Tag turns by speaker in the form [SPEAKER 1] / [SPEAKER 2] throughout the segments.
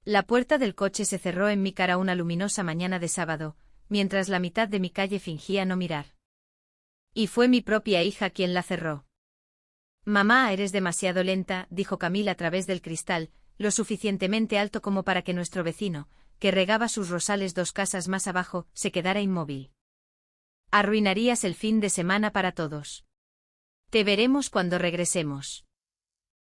[SPEAKER 1] La puerta del coche se cerró en mi cara una luminosa mañana de sábado, mientras la mitad de mi calle fingía no mirar. Y fue mi propia hija quien la cerró. Mamá, eres demasiado lenta, dijo Camille a través del cristal, lo suficientemente alto como para que nuestro vecino, que regaba sus rosales 2 casas más abajo, se quedara inmóvil. Arruinarías el fin de semana para todos. Te veremos cuando regresemos.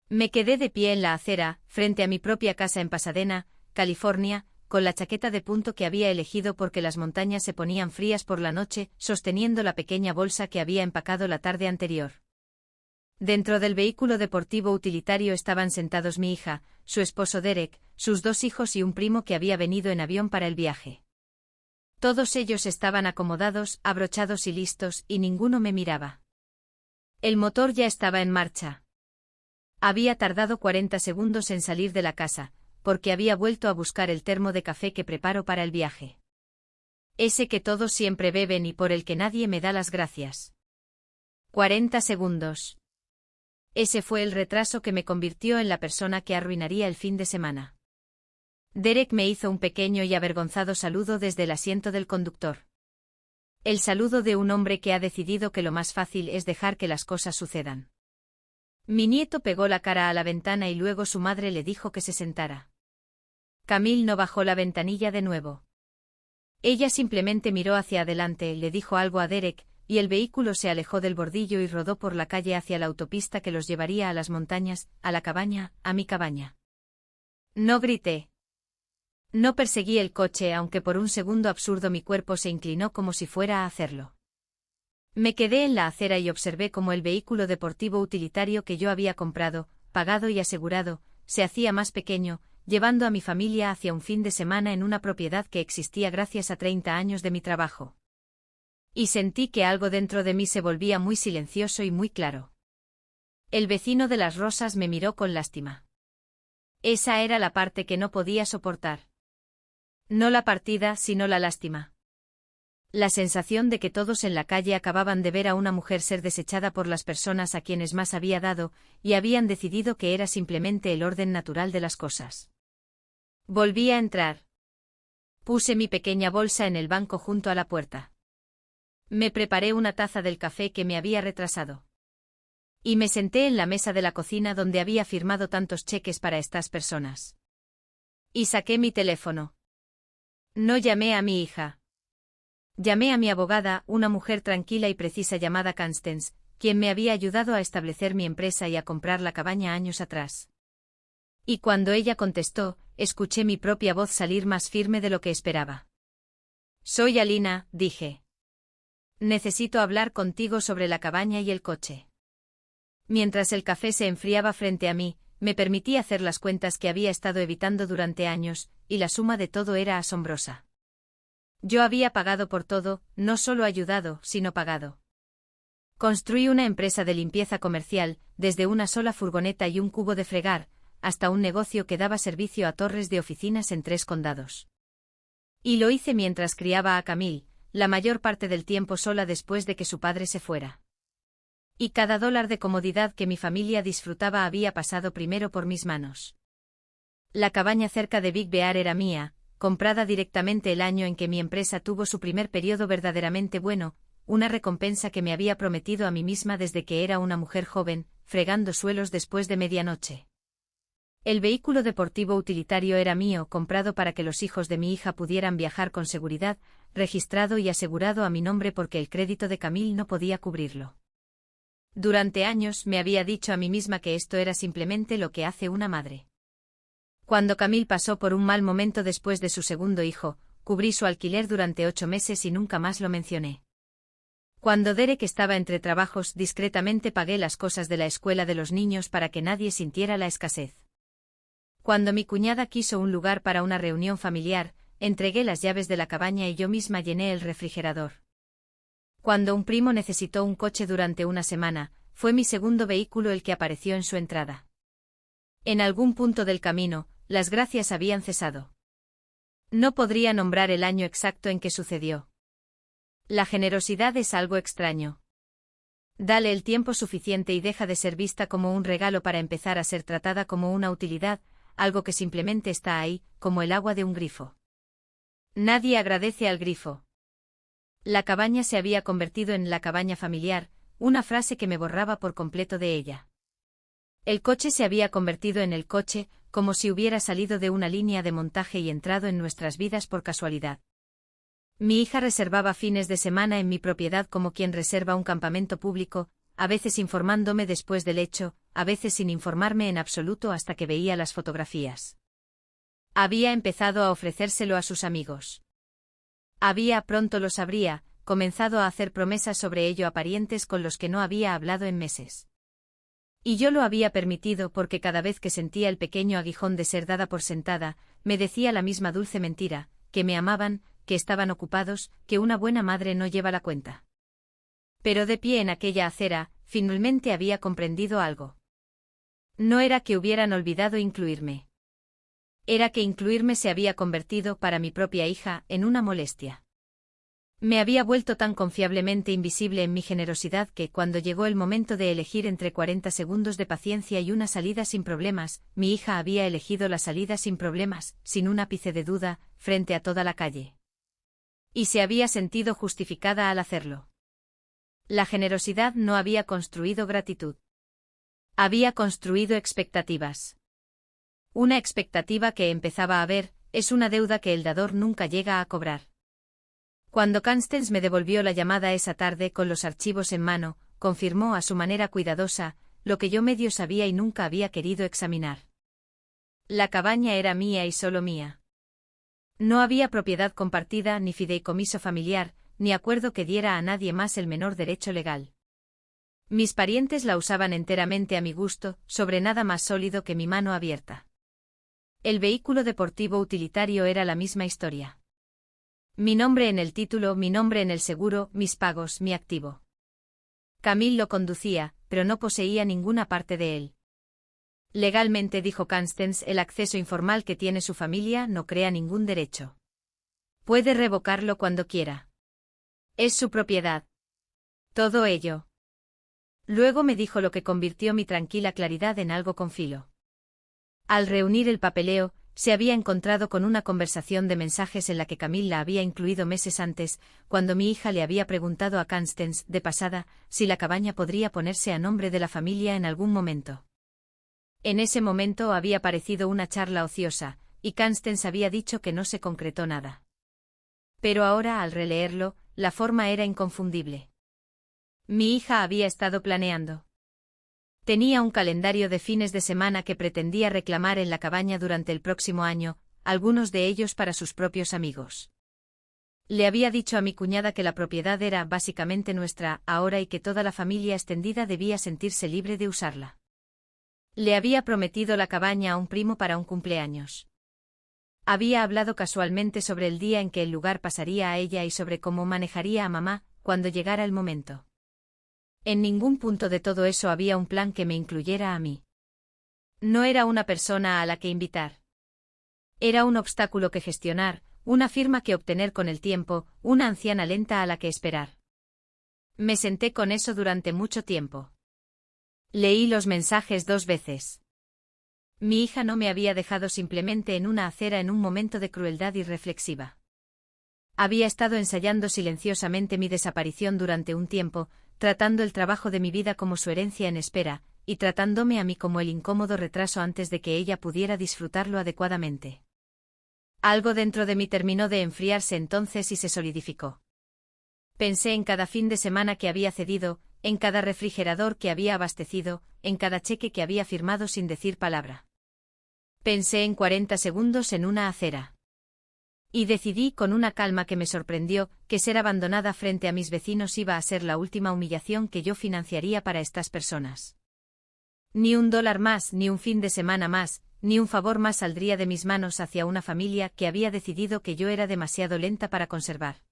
[SPEAKER 1] Me quedé de pie en la acera, frente a mi propia casa en Pasadena, California, con la chaqueta de punto que había elegido porque las montañas se ponían frías por la noche, sosteniendo la pequeña bolsa que había empacado la tarde anterior. Dentro del vehículo deportivo utilitario estaban sentados mi hija, su esposo Derek, sus 2 hijos y un primo que había venido en avión para el viaje. Todos ellos estaban acomodados, abrochados y listos, y ninguno me miraba. El motor ya estaba en marcha. Había tardado 40 segundos en salir de la casa, porque había vuelto a buscar el termo de café que preparo para el viaje. Ese que todos siempre beben y por el que nadie me da las gracias. 40 segundos. Ese fue el retraso que me convirtió en la persona que arruinaría el fin de semana. Derek me hizo un pequeño y avergonzado saludo desde el asiento del conductor. El saludo de un hombre que ha decidido que lo más fácil es dejar que las cosas sucedan. Mi nieto pegó la cara a la ventana y luego su madre le dijo que se sentara. Camille no bajó la ventanilla de nuevo. Ella simplemente miró hacia adelante, le dijo algo a Derek, y el vehículo se alejó del bordillo y rodó por la calle hacia la autopista que los llevaría a las montañas, a la cabaña, a mi cabaña. No grité. No perseguí el coche, aunque por un segundo absurdo mi cuerpo se inclinó como si fuera a hacerlo. Me quedé en la acera y observé cómo el vehículo deportivo utilitario que yo había comprado, pagado y asegurado, se hacía más pequeño, llevando a mi familia hacia un fin de semana en una propiedad que existía gracias a 30 años de mi trabajo. Y sentí que algo dentro de mí se volvía muy silencioso y muy claro. El vecino de las rosas me miró con lástima. Esa era la parte que no podía soportar. No la partida, sino la lástima. La sensación de que todos en la calle acababan de ver a una mujer ser desechada por las personas a quienes más había dado, y habían decidido que era simplemente el orden natural de las cosas. Volví a entrar. Puse mi pequeña bolsa en el banco junto a la puerta. Me preparé una taza del café que me había retrasado. Y me senté en la mesa de la cocina donde había firmado tantos cheques para estas personas. Y saqué mi teléfono. No llamé a mi hija. Llamé a mi abogada, una mujer tranquila y precisa llamada Constance, quien me había ayudado a establecer mi empresa y a comprar la cabaña años atrás. Y cuando ella contestó, escuché mi propia voz salir más firme de lo que esperaba. Soy Alina, dije. Necesito hablar contigo sobre la cabaña y el coche. Mientras el café se enfriaba frente a mí, me permití hacer las cuentas que había estado evitando durante años, y la suma de todo era asombrosa. Yo había pagado por todo, no solo ayudado, sino pagado. Construí una empresa de limpieza comercial, desde una sola furgoneta y un cubo de fregar, hasta un negocio que daba servicio a torres de oficinas en 3 condados. Y lo hice mientras criaba a Camille, la mayor parte del tiempo sola después de que su padre se fuera. Y cada dólar de comodidad que mi familia disfrutaba había pasado primero por mis manos. La cabaña cerca de Big Bear era mía, comprada directamente el año en que mi empresa tuvo su primer periodo verdaderamente bueno, una recompensa que me había prometido a mí misma desde que era una mujer joven, fregando suelos después de medianoche. El vehículo deportivo utilitario era mío, comprado para que los hijos de mi hija pudieran viajar con seguridad, registrado y asegurado a mi nombre porque el crédito de Camille no podía cubrirlo. Durante años me había dicho a mí misma que esto era simplemente lo que hace una madre. Cuando Camille pasó por un mal momento después de su segundo hijo, cubrí su alquiler durante 8 meses y nunca más lo mencioné. Cuando Derek estaba entre trabajos, discretamente pagué las cosas de la escuela de los niños para que nadie sintiera la escasez. Cuando mi cuñada quiso un lugar para una reunión familiar, entregué las llaves de la cabaña y yo misma llené el refrigerador. Cuando un primo necesitó un coche durante una semana, fue mi segundo vehículo el que apareció en su entrada. En algún punto del camino, las gracias habían cesado. No podría nombrar el año exacto en que sucedió. La generosidad es algo extraño. Dale el tiempo suficiente y deja de ser vista como un regalo para empezar a ser tratada como una utilidad, algo que simplemente está ahí, como el agua de un grifo. Nadie agradece al grifo. La cabaña se había convertido en la cabaña familiar, una frase que me borraba por completo de ella. El coche se había convertido en el coche, como si hubiera salido de una línea de montaje y entrado en nuestras vidas por casualidad. Mi hija reservaba fines de semana en mi propiedad como quien reserva un campamento público, a veces informándome después del hecho, a veces sin informarme en absoluto hasta que veía las fotografías. Había empezado a ofrecérselo a sus amigos. Pronto lo sabría, comenzado a hacer promesas sobre ello a parientes con los que no había hablado en meses. Y yo lo había permitido porque cada vez que sentía el pequeño aguijón de ser dada por sentada, me decía la misma dulce mentira, que me amaban, que estaban ocupados, que una buena madre no lleva la cuenta. Pero de pie en aquella acera, finalmente había comprendido algo. No era que hubieran olvidado incluirme. Era que incluirme se había convertido, para mi propia hija, en una molestia. Me había vuelto tan confiablemente invisible en mi generosidad que, cuando llegó el momento de elegir entre 40 segundos de paciencia y una salida sin problemas, mi hija había elegido la salida sin problemas, sin un ápice de duda, frente a toda la calle. Y se había sentido justificada al hacerlo. La generosidad no había construido gratitud. Había construido expectativas. Una expectativa que empezaba a ver, es una deuda que el dador nunca llega a cobrar. Cuando Constance me devolvió la llamada esa tarde con los archivos en mano, confirmó a su manera cuidadosa, lo que yo medio sabía y nunca había querido examinar. La cabaña era mía y solo mía. No había propiedad compartida ni fideicomiso familiar, ni acuerdo que diera a nadie más el menor derecho legal. Mis parientes la usaban enteramente a mi gusto, sobre nada más sólido que mi mano abierta. El vehículo deportivo utilitario era la misma historia. Mi nombre en el título, mi nombre en el seguro, mis pagos, mi activo. Camille lo conducía, pero no poseía ninguna parte de él. Legalmente, dijo Constance, el acceso informal que tiene su familia no crea ningún derecho. Puede revocarlo cuando quiera. Es su propiedad. Todo ello. Luego me dijo lo que convirtió mi tranquila claridad en algo con filo. Al reunir el papeleo, se había encontrado con una conversación de mensajes en la que Camille la había incluido meses antes, cuando mi hija le había preguntado a Constance, de pasada, si la cabaña podría ponerse a nombre de la familia en algún momento. En ese momento había parecido una charla ociosa, y Constance había dicho que no se concretó nada. Pero ahora, al releerlo, la forma era inconfundible. Mi hija había estado planeando. Tenía un calendario de fines de semana que pretendía reclamar en la cabaña durante el próximo año, algunos de ellos para sus propios amigos. Le había dicho a mi cuñada que la propiedad era básicamente nuestra ahora y que toda la familia extendida debía sentirse libre de usarla. Le había prometido la cabaña a un primo para un cumpleaños. Había hablado casualmente sobre el día en que el lugar pasaría a ella y sobre cómo manejaría a mamá, cuando llegara el momento. En ningún punto de todo eso había un plan que me incluyera a mí. No era una persona a la que invitar. Era un obstáculo que gestionar, una firma que obtener con el tiempo, una anciana lenta a la que esperar. Me senté con eso durante mucho tiempo. Leí los mensajes 2 veces. Mi hija no me había dejado simplemente en una acera en un momento de crueldad irreflexiva. Había estado ensayando silenciosamente mi desaparición durante un tiempo, tratando el trabajo de mi vida como su herencia en espera, y tratándome a mí como el incómodo retraso antes de que ella pudiera disfrutarlo adecuadamente. Algo dentro de mí terminó de enfriarse entonces y se solidificó. Pensé en cada fin de semana que había cedido, en cada refrigerador que había abastecido, en cada cheque que había firmado sin decir palabra. Pensé en 40 segundos en una acera. Y decidí con una calma que me sorprendió, que ser abandonada frente a mis vecinos iba a ser la última humillación que yo financiaría para estas personas. Ni $1 más, ni un fin de semana más, ni un favor más saldría de mis manos hacia una familia que había decidido que yo era demasiado lenta para conservar.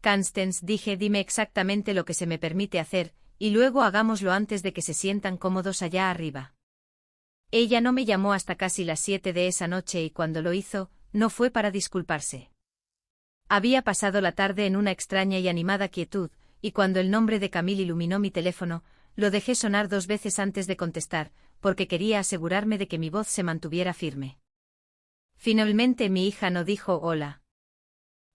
[SPEAKER 1] Constance, dije, dime exactamente lo que se me permite hacer, y luego hagámoslo antes de que se sientan cómodos allá arriba. Ella no me llamó hasta casi las 7 de esa noche y cuando lo hizo, no fue para disculparse. Había pasado la tarde en una extraña y animada quietud, y cuando el nombre de Camille iluminó mi teléfono, lo dejé sonar 2 veces antes de contestar, porque quería asegurarme de que mi voz se mantuviera firme. Finalmente mi hija no dijo hola.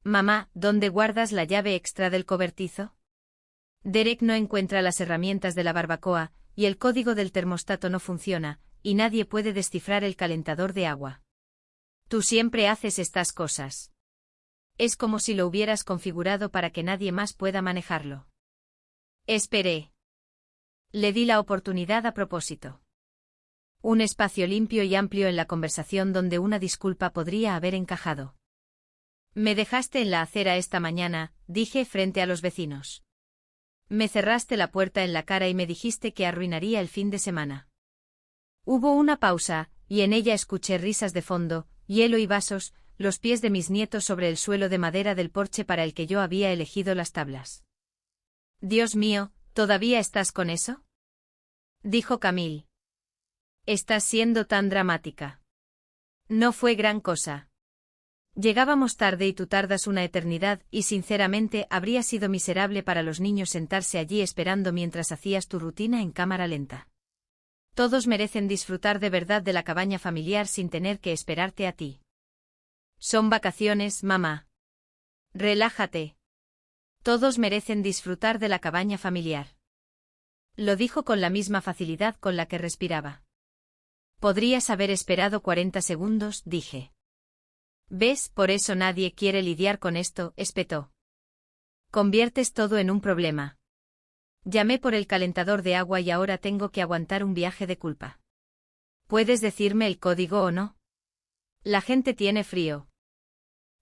[SPEAKER 1] Mamá, ¿dónde guardas la llave extra del cobertizo? Derek no encuentra las herramientas de la barbacoa, y el código del termostato no funciona, y nadie puede descifrar el calentador de agua. Tú siempre haces estas cosas. Es como si lo hubieras configurado para que nadie más pueda manejarlo. Esperé. Le di la oportunidad a propósito. Un espacio limpio y amplio en la conversación donde una disculpa podría haber encajado. Me dejaste en la acera esta mañana, dije frente a los vecinos. Me cerraste la puerta en la cara y me dijiste que arruinaría el fin de semana. Hubo una pausa, y en ella escuché risas de fondo, hielo y vasos, los pies de mis nietos sobre el suelo de madera del porche para el que yo había elegido las tablas. Dios mío, ¿todavía estás con eso? Dijo Camille. Estás siendo tan dramática. No fue gran cosa. Llegábamos tarde y tú tardas una eternidad, y sinceramente habría sido miserable para los niños sentarse allí esperando mientras hacías tu rutina en cámara lenta. Todos merecen disfrutar de verdad de la cabaña familiar sin tener que esperarte a ti. Son vacaciones, mamá. Relájate. Todos merecen disfrutar de la cabaña familiar. Lo dijo con la misma facilidad con la que respiraba. Podrías haber esperado 40 segundos, dije. ¿Ves? Por eso nadie quiere lidiar con esto, espetó. Conviertes todo en un problema. Llamé por el calentador de agua y ahora tengo que aguantar un viaje de culpa. ¿Puedes decirme el código o no? La gente tiene frío.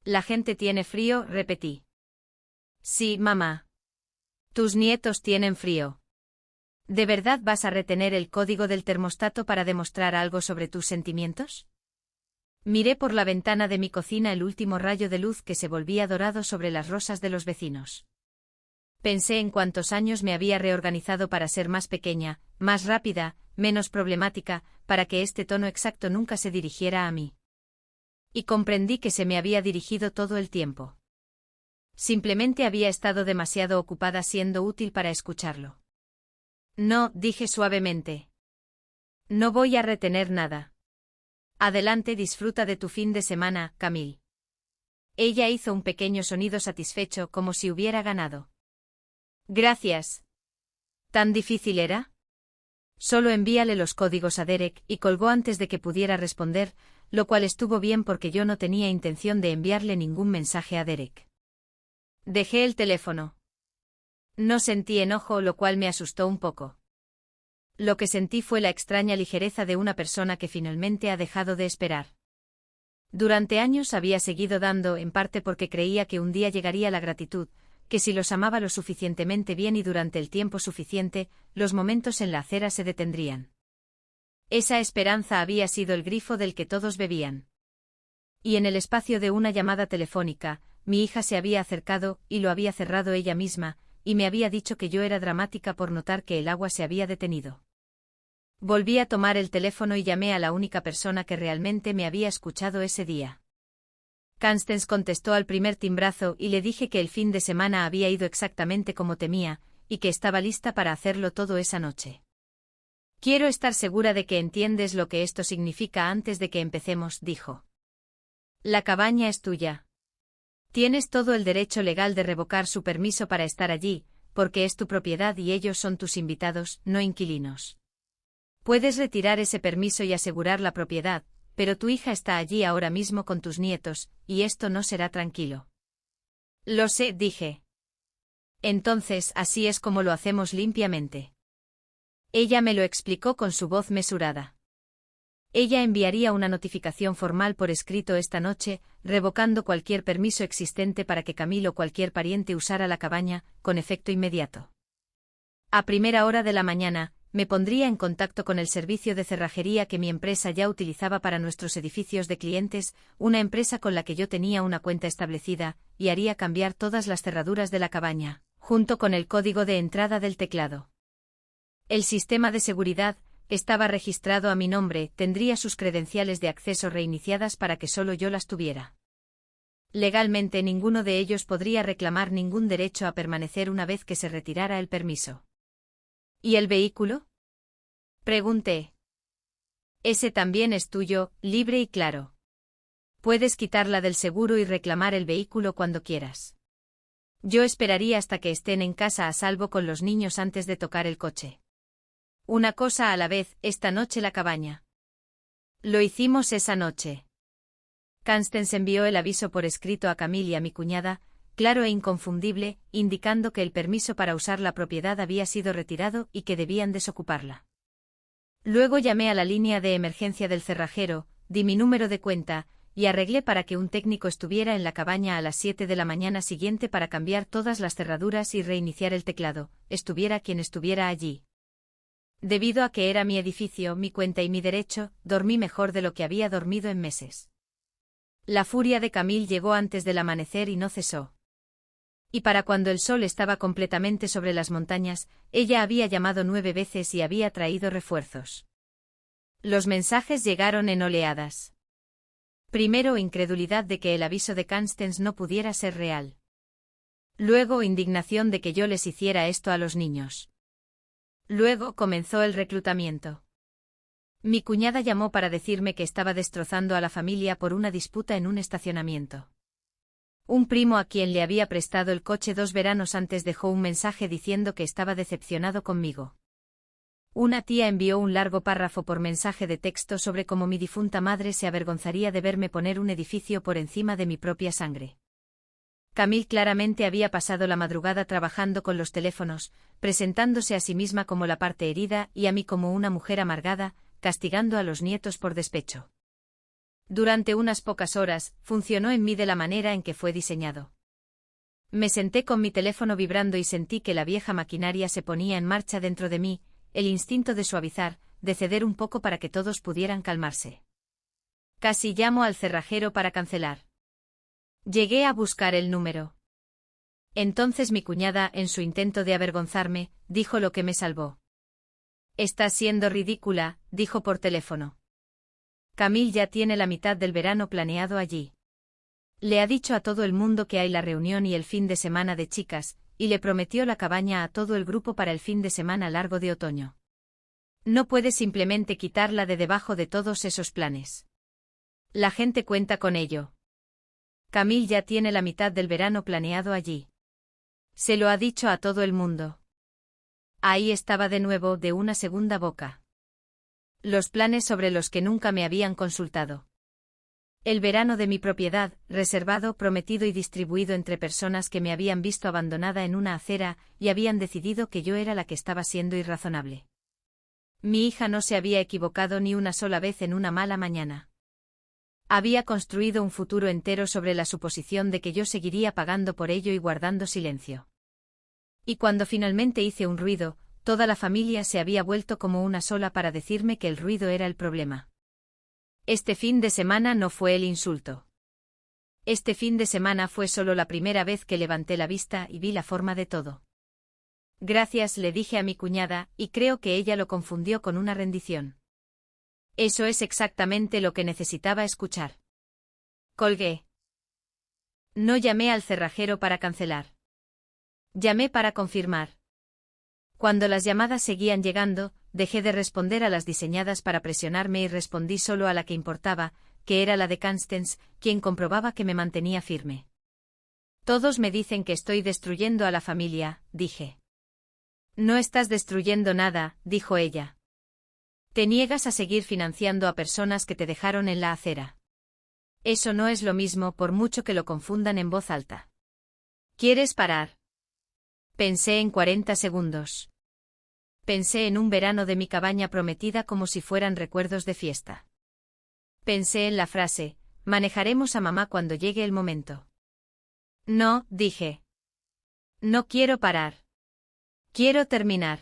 [SPEAKER 1] La gente tiene frío, repetí. Sí, mamá. Tus nietos tienen frío. ¿De verdad vas a retener el código del termostato para demostrar algo sobre tus sentimientos? Miré por la ventana de mi cocina el último rayo de luz que se volvía dorado sobre las rosas de los vecinos. Pensé en cuántos años me había reorganizado para ser más pequeña, más rápida, menos problemática, para que este tono exacto nunca se dirigiera a mí. Y comprendí que se me había dirigido todo el tiempo. Simplemente había estado demasiado ocupada siendo útil para escucharlo. No, dije suavemente. No voy a retener nada. Adelante, disfruta de tu fin de semana, Camille. Ella hizo un pequeño sonido satisfecho como si hubiera ganado. Gracias. ¿Tan difícil era? Solo envíale los códigos a Derek, y colgó antes de que pudiera responder, lo cual estuvo bien porque yo no tenía intención de enviarle ningún mensaje a Derek. Dejé el teléfono. No sentí enojo, lo cual me asustó un poco. Lo que sentí fue la extraña ligereza de una persona que finalmente ha dejado de esperar. Durante años había seguido dando, en parte porque creía que un día llegaría la gratitud, que si los amaba lo suficientemente bien y durante el tiempo suficiente, los momentos en la acera se detendrían. Esa esperanza había sido el grifo del que todos bebían. Y en el espacio de una llamada telefónica, mi hija se había acercado, y lo había cerrado ella misma, y me había dicho que yo era dramática por notar que el agua se había detenido. Volví a tomar el teléfono y llamé a la única persona que realmente me había escuchado ese día. Constance contestó al primer timbrazo y le dije que el fin de semana había ido exactamente como temía, y que estaba lista para hacerlo todo esa noche. Quiero estar segura de que entiendes lo que esto significa antes de que empecemos, dijo. La cabaña es tuya. Tienes todo el derecho legal de revocar su permiso para estar allí, porque es tu propiedad y ellos son tus invitados, no inquilinos. Puedes retirar ese permiso y asegurar la propiedad, pero tu hija está allí ahora mismo con tus nietos, y esto no será tranquilo. Lo sé, dije. Entonces, así es como lo hacemos limpiamente. Ella me lo explicó con su voz mesurada. Ella enviaría una notificación formal por escrito esta noche, revocando cualquier permiso existente para que Camille o cualquier pariente usara la cabaña, con efecto inmediato. A primera hora de la mañana, me pondría en contacto con el servicio de cerrajería que mi empresa ya utilizaba para nuestros edificios de clientes, una empresa con la que yo tenía una cuenta establecida, y haría cambiar todas las cerraduras de la cabaña, junto con el código de entrada del teclado. El sistema de seguridad estaba registrado a mi nombre, tendría sus credenciales de acceso reiniciadas para que solo yo las tuviera. Legalmente ninguno de ellos podría reclamar ningún derecho a permanecer una vez que se retirara el permiso. ¿Y el vehículo? Pregunté. Ese también es tuyo, libre y claro. Puedes quitarla del seguro y reclamar el vehículo cuando quieras. Yo esperaría hasta que estén en casa a salvo con los niños antes de tocar el coche. Una cosa a la vez, esta noche la cabaña. Lo hicimos esa noche. Constance envió el aviso por escrito a Camille y a mi cuñada, claro e inconfundible, indicando que el permiso para usar la propiedad había sido retirado y que debían desocuparla. Luego llamé a la línea de emergencia del cerrajero, di mi número de cuenta, y arreglé para que un técnico estuviera en la cabaña a las 7 de la mañana siguiente para cambiar todas las cerraduras y reiniciar el teclado, estuviera quien estuviera allí. Debido a que era mi edificio, mi cuenta y mi derecho, dormí mejor de lo que había dormido en meses. La furia de Camille llegó antes del amanecer y no cesó. Y para cuando el sol estaba completamente sobre las montañas, ella había llamado 9 veces y había traído refuerzos. Los mensajes llegaron en oleadas. Primero, incredulidad de que el aviso de Constance no pudiera ser real. Luego, indignación de que yo les hiciera esto a los niños. Luego comenzó el reclutamiento. Mi cuñada llamó para decirme que estaba destrozando a la familia por una disputa en un estacionamiento. Un primo a quien le había prestado el coche 2 veranos antes dejó un mensaje diciendo que estaba decepcionado conmigo. Una tía envió un largo párrafo por mensaje de texto sobre cómo mi difunta madre se avergonzaría de verme poner un edificio por encima de mi propia sangre. Camille claramente había pasado la madrugada trabajando con los teléfonos, presentándose a sí misma como la parte herida y a mí como una mujer amargada, castigando a los nietos por despecho. Durante unas pocas horas, funcionó en mí de la manera en que fue diseñado. Me senté con mi teléfono vibrando y sentí que la vieja maquinaria se ponía en marcha dentro de mí, el instinto de suavizar, de ceder un poco para que todos pudieran calmarse. Casi llamo al cerrajero para cancelar. Llegué a buscar el número. Entonces mi cuñada, en su intento de avergonzarme, dijo lo que me salvó. «Estás siendo ridícula», dijo por teléfono. Camille ya tiene la mitad del verano planeado allí. Le ha dicho a todo el mundo que hay la reunión y el fin de semana de chicas, y le prometió la cabaña a todo el grupo para el fin de semana largo de otoño. No puede simplemente quitarla de debajo de todos esos planes. La gente cuenta con ello. Camille ya tiene la mitad del verano planeado allí. Se lo ha dicho a todo el mundo. Ahí estaba de nuevo, de una segunda boca. Los planes sobre los que nunca me habían consultado. El verano de mi propiedad, reservado, prometido y distribuido entre personas que me habían visto abandonada en una acera y habían decidido que yo era la que estaba siendo irrazonable. Mi hija no se había equivocado ni una sola vez en una mala mañana. Había construido un futuro entero sobre la suposición de que yo seguiría pagando por ello y guardando silencio. Y cuando finalmente hice un ruido, toda la familia se había vuelto como una sola para decirme que el ruido era el problema. Este fin de semana no fue el insulto. Este fin de semana fue solo la primera vez que levanté la vista y vi la forma de todo. Gracias, le dije a mi cuñada, y creo que ella lo confundió con una rendición. Eso es exactamente lo que necesitaba escuchar. Colgué. No llamé al cerrajero para cancelar. Llamé para confirmar. Cuando las llamadas seguían llegando, dejé de responder a las diseñadas para presionarme y respondí solo a la que importaba, que era la de Constance, quien comprobaba que me mantenía firme. Todos me dicen que estoy destruyendo a la familia, dije. No estás destruyendo nada, dijo ella. Te niegas a seguir financiando a personas que te dejaron en la acera. Eso no es lo mismo por mucho que lo confundan en voz alta. ¿Quieres parar? Pensé en 40 segundos. Pensé en un verano de mi cabaña prometida como si fueran recuerdos de fiesta. Pensé en la frase, manejaremos a mamá cuando llegue el momento. No, dije. No quiero parar. Quiero terminar.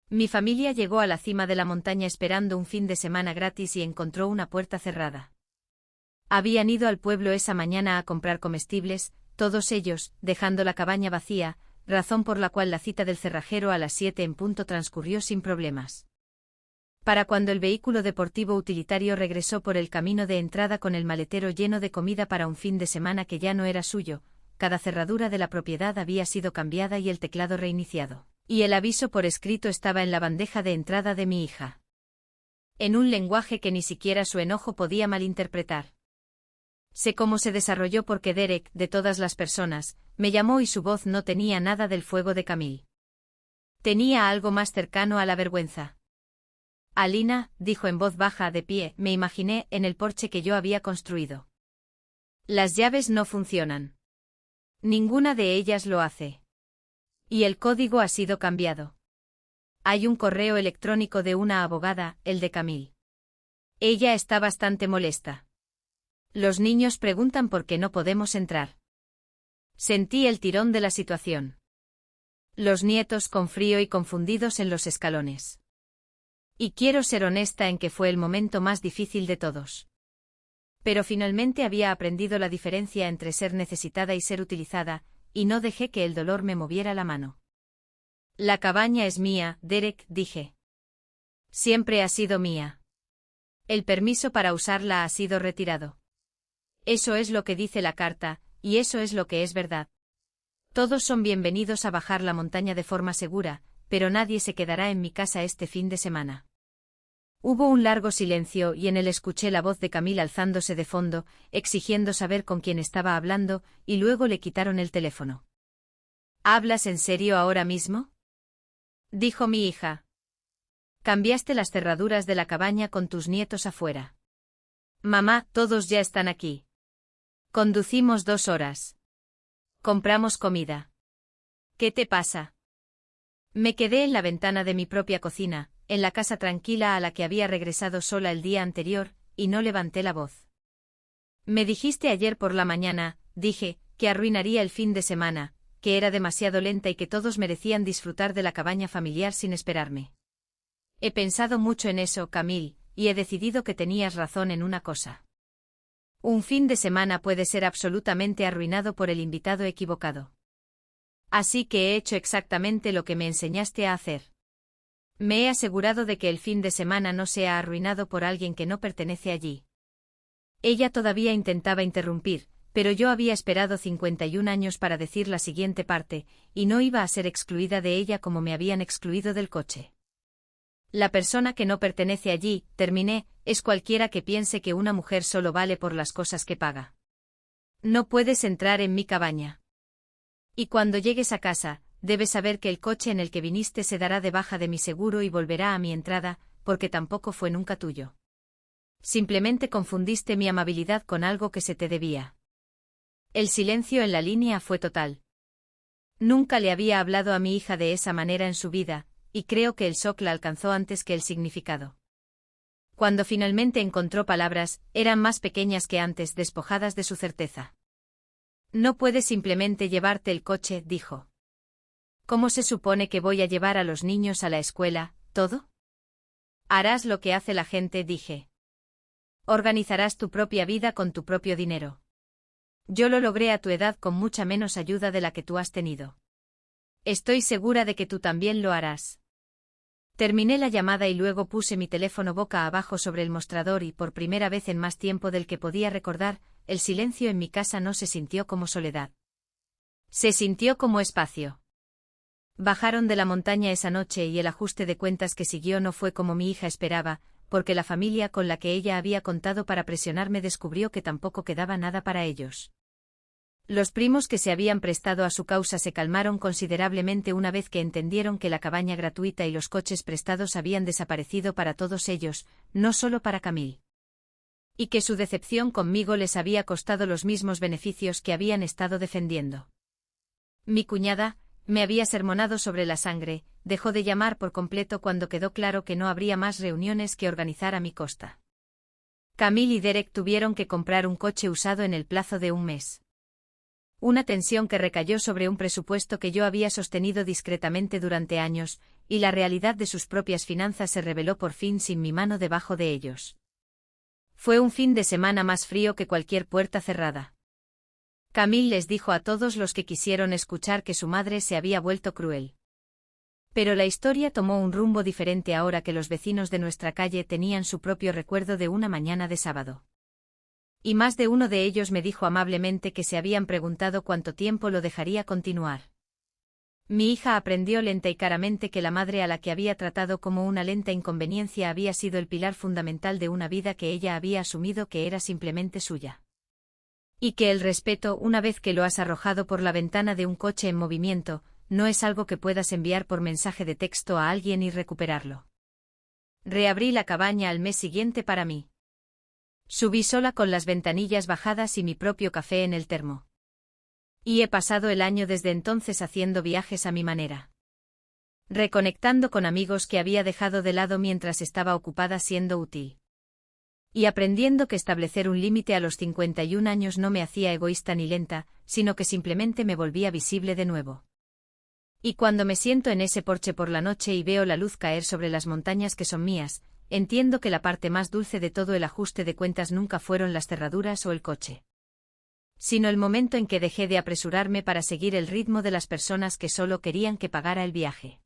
[SPEAKER 1] Mi familia llegó a la cima de la montaña esperando un fin de semana gratis y encontró una puerta cerrada. Habían ido al pueblo esa mañana a comprar comestibles, todos ellos, dejando la cabaña vacía, razón por la cual la cita del cerrajero a las 7 en punto transcurrió sin problemas. Para cuando el vehículo deportivo utilitario regresó por el camino de entrada con el maletero lleno de comida para un fin de semana que ya no era suyo, cada cerradura de la propiedad había sido cambiada y el teclado reiniciado, y el aviso por escrito estaba en la bandeja de entrada de mi hija. en un lenguaje que ni siquiera su enojo podía malinterpretar. Sé cómo se desarrolló porque Derek, de todas las personas, me llamó y su voz no tenía nada del fuego de Camille. Tenía algo más cercano a la vergüenza. Alina, dijo en voz baja de pie, me imaginé en el porche que yo había construido. Las llaves no funcionan. Ninguna de ellas lo hace. Y el código ha sido cambiado. Hay un correo electrónico de una abogada, el de Camille. Ella está bastante molesta. Los niños preguntan por qué no podemos entrar. Sentí el tirón de la situación. Los nietos con frío y confundidos en los escalones. Y quiero ser honesta en que fue el momento más difícil de todos. Pero finalmente había aprendido la diferencia entre ser necesitada y ser utilizada, y no dejé que el dolor me moviera la mano. La cabaña es mía, Derek, dije. Siempre ha sido mía. El permiso para usarla ha sido retirado. Eso es lo que dice la carta, y eso es lo que es verdad. Todos son bienvenidos a bajar la montaña de forma segura, pero nadie se quedará en mi casa este fin de semana. Hubo un largo silencio y en él escuché la voz de Camille alzándose de fondo, exigiendo saber con quién estaba hablando, y luego le quitaron el teléfono. ¿Hablas en serio ahora mismo?, dijo mi hija. Cambiaste las cerraduras de la cabaña con tus nietos afuera. Mamá, todos ya están aquí. Conducimos 2 horas. Compramos comida. ¿Qué te pasa? Me quedé en la ventana de mi propia cocina, en la casa tranquila a la que había regresado sola el día anterior, y no levanté la voz. Me dijiste ayer por la mañana, dije, que arruinaría el fin de semana, que era demasiado lenta y que todos merecían disfrutar de la cabaña familiar sin esperarme. He pensado mucho en eso, Camille, y he decidido que tenías razón en una cosa. Un fin de semana puede ser absolutamente arruinado por el invitado equivocado. Así que he hecho exactamente lo que me enseñaste a hacer. Me he asegurado de que el fin de semana no sea arruinado por alguien que no pertenece allí. Ella todavía intentaba interrumpir, pero yo había esperado 51 años para decir la siguiente parte, y no iba a ser excluida de ella como me habían excluido del coche. La persona que no pertenece allí, terminé, es cualquiera que piense que una mujer solo vale por las cosas que paga. No puedes entrar en mi cabaña. Y cuando llegues a casa, debes saber que el coche en el que viniste se dará de baja de mi seguro y volverá a mi entrada, porque tampoco fue nunca tuyo. Simplemente confundiste mi amabilidad con algo que se te debía. El silencio en la línea fue total. Nunca le había hablado a mi hija de esa manera en su vida, y creo que el shock la alcanzó antes que el significado. Cuando finalmente encontró palabras, eran más pequeñas que antes, despojadas de su certeza. No puedes simplemente llevarte el coche, dijo. ¿Cómo se supone que voy a llevar a los niños a la escuela, todo? Harás lo que hace la gente, dije. Organizarás tu propia vida con tu propio dinero. Yo lo logré a tu edad con mucha menos ayuda de la que tú has tenido. Estoy segura de que tú también lo harás. Terminé la llamada y luego puse mi teléfono boca abajo sobre el mostrador y por primera vez en más tiempo del que podía recordar, el silencio en mi casa no se sintió como soledad. Se sintió como espacio. Bajaron de la montaña esa noche y el ajuste de cuentas que siguió no fue como mi hija esperaba, porque la familia con la que ella había contado para presionarme descubrió que tampoco quedaba nada para ellos. Los primos que se habían prestado a su causa se calmaron considerablemente una vez que entendieron que la cabaña gratuita y los coches prestados habían desaparecido para todos ellos, no solo para Camille. Y que su decepción conmigo les había costado los mismos beneficios que habían estado defendiendo. Mi cuñada, me había sermonado sobre la sangre, dejó de llamar por completo cuando quedó claro que no habría más reuniones que organizar a mi costa. Camille y Derek tuvieron que comprar un coche usado en el plazo de un mes. Una tensión que recayó sobre un presupuesto que yo había sostenido discretamente durante años, y la realidad de sus propias finanzas se reveló por fin sin mi mano debajo de ellos. Fue un fin de semana más frío que cualquier puerta cerrada. Camille les dijo a todos los que quisieron escuchar que su madre se había vuelto cruel. Pero la historia tomó un rumbo diferente ahora que los vecinos de nuestra calle tenían su propio recuerdo de una mañana de sábado. Y más de uno de ellos me dijo amablemente que se habían preguntado cuánto tiempo lo dejaría continuar. Mi hija aprendió lenta y caramente que la madre a la que había tratado como una lenta inconveniencia había sido el pilar fundamental de una vida que ella había asumido que era simplemente suya. Y que el respeto, una vez que lo has arrojado por la ventana de un coche en movimiento, no es algo que puedas enviar por mensaje de texto a alguien y recuperarlo. Reabrí la cabaña al mes siguiente para mí. Subí sola con las ventanillas bajadas y mi propio café en el termo. Y he pasado el año desde entonces haciendo viajes a mi manera. Reconectando con amigos que había dejado de lado mientras estaba ocupada siendo útil. Y aprendiendo que establecer un límite a los 51 años no me hacía egoísta ni lenta, sino que simplemente me volvía visible de nuevo. Y cuando me siento en ese porche por la noche y veo la luz caer sobre las montañas que son mías, entiendo que la parte más dulce de todo el ajuste de cuentas nunca fueron las cerraduras o el coche, sino el momento en que dejé de apresurarme para seguir el ritmo de las personas que solo querían que pagara el viaje.